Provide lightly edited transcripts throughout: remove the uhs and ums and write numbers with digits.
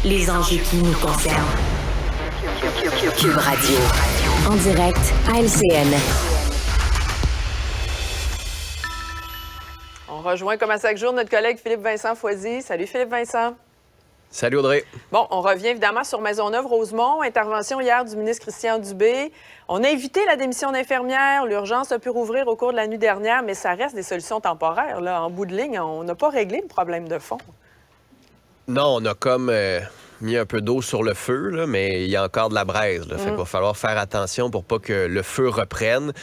les enjeux qui nous concernent. Cube Radio. En direct à LCN. On rejoint comme à chaque jour notre collègue Philippe-Vincent Foisy. Salut Philippe-Vincent. Salut Audrey. Bon, on revient évidemment sur Maisonneuve-Rosemont. Intervention hier du ministre Christian Dubé. On a évité la démission d'infirmières. L'urgence a pu rouvrir au cours de la nuit dernière, mais ça reste des solutions temporaires. Là. En bout de ligne, on n'a pas réglé le problème de fond. Non, on a comme mis un peu d'eau sur le feu, là, mais il y a encore de la braise. Fait qu'il va falloir faire attention pour pas que le feu reprenne.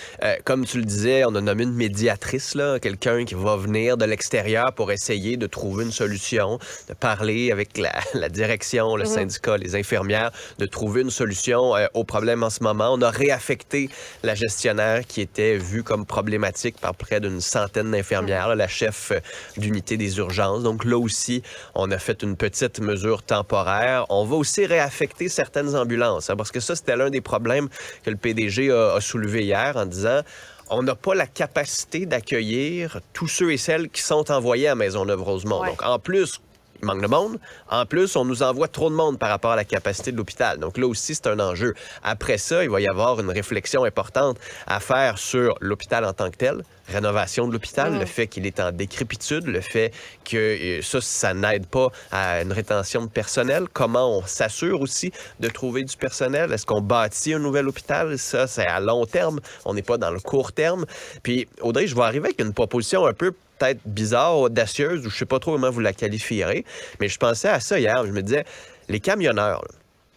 Comme tu le disais, on a nommé une médiatrice, là, quelqu'un qui va venir de l'extérieur pour essayer de trouver une solution, de parler avec la direction, le syndicat, les infirmières, de trouver une solution au problème en ce moment. On a réaffecté la gestionnaire qui était vue comme problématique par près d'une centaine d'infirmières, là, la chef d'unité des urgences. Donc là aussi, on a fait une petite mesure temporaire. On va aussi réaffecter certaines ambulances, hein, parce que ça, c'était l'un des problèmes que le PDG a soulevé hier en disant on n'a pas la capacité d'accueillir tous ceux et celles qui sont envoyés à Maisonneuve-Rosemont. Donc, en plus, il manque de monde. En plus, on nous envoie trop de monde par rapport à la capacité de l'hôpital. Donc là aussi, c'est un enjeu. Après ça, il va y avoir une réflexion importante à faire sur l'hôpital en tant que tel, rénovation de l'hôpital, le fait qu'il est en décrépitude, le fait que ça n'aide pas à une rétention de personnel. Comment on s'assure aussi de trouver du personnel? Est-ce qu'on bâtit un nouvel hôpital? Ça, c'est à long terme. On n'est pas dans le court terme. Puis, Audrey, je vais arriver avec une proposition un peu peut-être bizarre, audacieuse, ou je sais pas trop comment vous la qualifierez, mais je pensais à ça hier. Je me disais, les camionneurs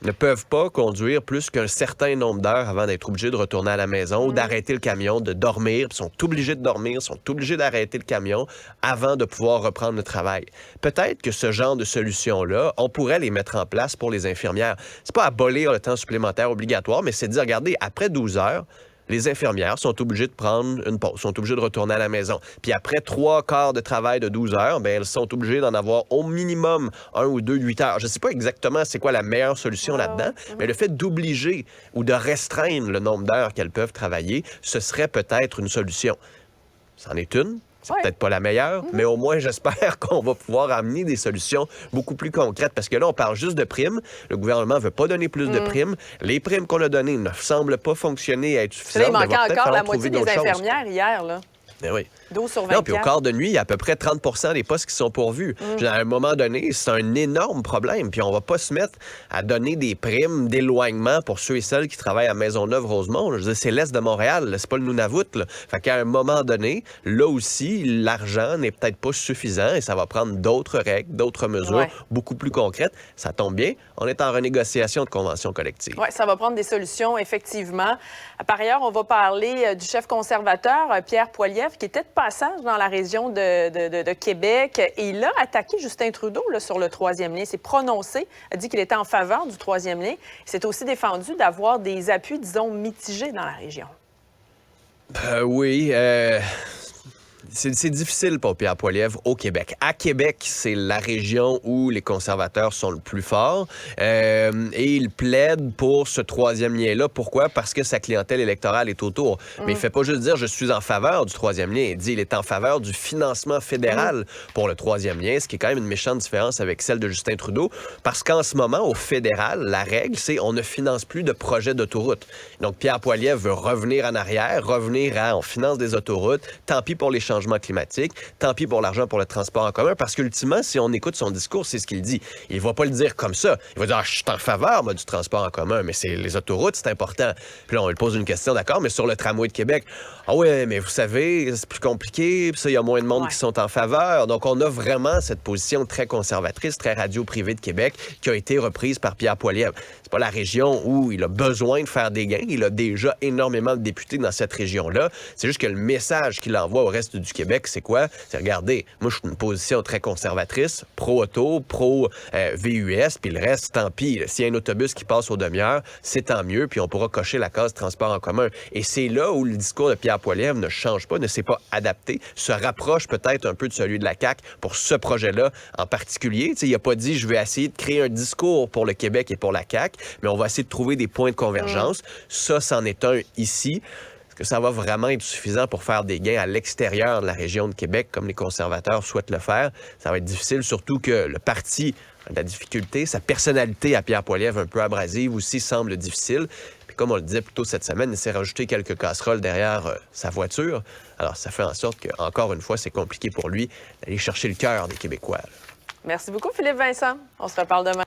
ne peuvent pas conduire plus qu'un certain nombre d'heures avant d'être obligés de retourner à la maison ou d'arrêter le camion, de dormir. Ils sont obligés de dormir, sont obligés d'arrêter le camion avant de pouvoir reprendre le travail. Peut-être que ce genre de solution-là, on pourrait les mettre en place pour les infirmières. C'est pas abolir le temps supplémentaire obligatoire, mais c'est de dire, regardez, après 12 heures, les infirmières sont obligées de prendre une pause, sont obligées de retourner à la maison. Puis après 3 quarts de travail de 12 heures, bien, elles sont obligées d'en avoir au minimum 1 ou 2 de 8 heures. Je ne sais pas exactement c'est quoi la meilleure solution là-dedans, mais le fait d'obliger ou de restreindre le nombre d'heures qu'elles peuvent travailler, ce serait peut-être une solution. C'en est une. C'est peut-être pas la meilleure, mais au moins, j'espère qu'on va pouvoir amener des solutions beaucoup plus concrètes. Parce que là, on parle juste de primes. Le gouvernement ne veut pas donner plus de primes. Les primes qu'on a données ne semblent pas fonctionner et être suffisantes. Là, il manquait encore la moitié des infirmières hier, là. Ben oui. 12 sur 24. Non, puis au quart de nuit, il y a à peu près 30 des postes qui sont pourvus. À un moment donné, c'est un énorme problème. Puis on va pas se mettre à donner des primes d'éloignement pour ceux et celles qui travaillent à Maisonneuve-Rosemont. Je veux dire, c'est l'Est de Montréal, là. C'est pas le Nunavut, là. Fait qu'à un moment donné, là aussi, l'argent n'est peut-être pas suffisant et ça va prendre d'autres règles, d'autres mesures beaucoup plus concrètes. Ça tombe bien, on est en renégociation de convention collective. Oui, ça va prendre des solutions, effectivement. Par ailleurs, on va parler du chef conservateur, Pierre Poilievre, qui était de passage dans la région de Québec. Et il a attaqué Justin Trudeau là, sur le troisième lien. Il s'est prononcé, a dit qu'il était en faveur du troisième lien. Il s'est aussi défendu d'avoir des appuis, disons, mitigés dans la région. Oui, c'est difficile pour Pierre Poilievre au Québec. À Québec, c'est la région où les conservateurs sont le plus forts. Et il plaide pour ce troisième lien-là. Pourquoi? Parce que sa clientèle électorale est autour. Mais il ne fait pas juste dire « je suis en faveur du troisième lien ». Il dit qu'il est en faveur du financement fédéral pour le troisième lien, ce qui est quand même une méchante différence avec celle de Justin Trudeau. Parce qu'en ce moment, au fédéral, la règle, c'est on ne finance plus de projets d'autoroute. Donc, Pierre Poilievre veut revenir en arrière, revenir à on finance des autoroutes. Tant pis pour les changements climatique, tant pis pour l'argent pour le transport en commun, parce qu'ultimement, si on écoute son discours, c'est ce qu'il dit. Il va pas le dire comme ça. Il va dire je suis en faveur, moi, du transport en commun, mais c'est les autoroutes, c'est important. Puis là, on lui pose une question, d'accord, mais sur le tramway de Québec, ah ouais, mais vous savez, c'est plus compliqué, puis ça, il y a moins de monde qui sont en faveur. Donc, on a vraiment cette position très conservatrice, très radio-privée de Québec, qui a été reprise par Pierre Poilievre. C'est pas la région où il a besoin de faire des gains. Il a déjà énormément de députés dans cette région-là. C'est juste que le message qu'il envoie au reste du Québec, c'est quoi? C'est, regardez, moi, je suis une position très conservatrice, pro-auto, pro-VUS, puis le reste, tant pis. S'il y a un autobus qui passe aux demi-heures, c'est tant mieux, puis on pourra cocher la case transport en commun. Et c'est là où le discours de Pierre Poilievre ne change pas, ne s'est pas adapté, se rapproche peut-être un peu de celui de la CAQ pour ce projet-là en particulier. T'sais, il n'a pas dit, je vais essayer de créer un discours pour le Québec et pour la CAQ, mais on va essayer de trouver des points de convergence. Ça, c'en est un ici. Est-ce que ça va vraiment être suffisant pour faire des gains à l'extérieur de la région de Québec, comme les conservateurs souhaitent le faire? Ça va être difficile, surtout que le parti a de la difficulté. Sa personnalité à Pierre Poilievre, un peu abrasive aussi, semble difficile. Puis comme on le disait plus tôt cette semaine, il s'est rajouté quelques casseroles derrière sa voiture. Alors, ça fait en sorte qu'encore une fois, c'est compliqué pour lui d'aller chercher le cœur des Québécois. Merci beaucoup, Philippe Vincent. On se reparle demain.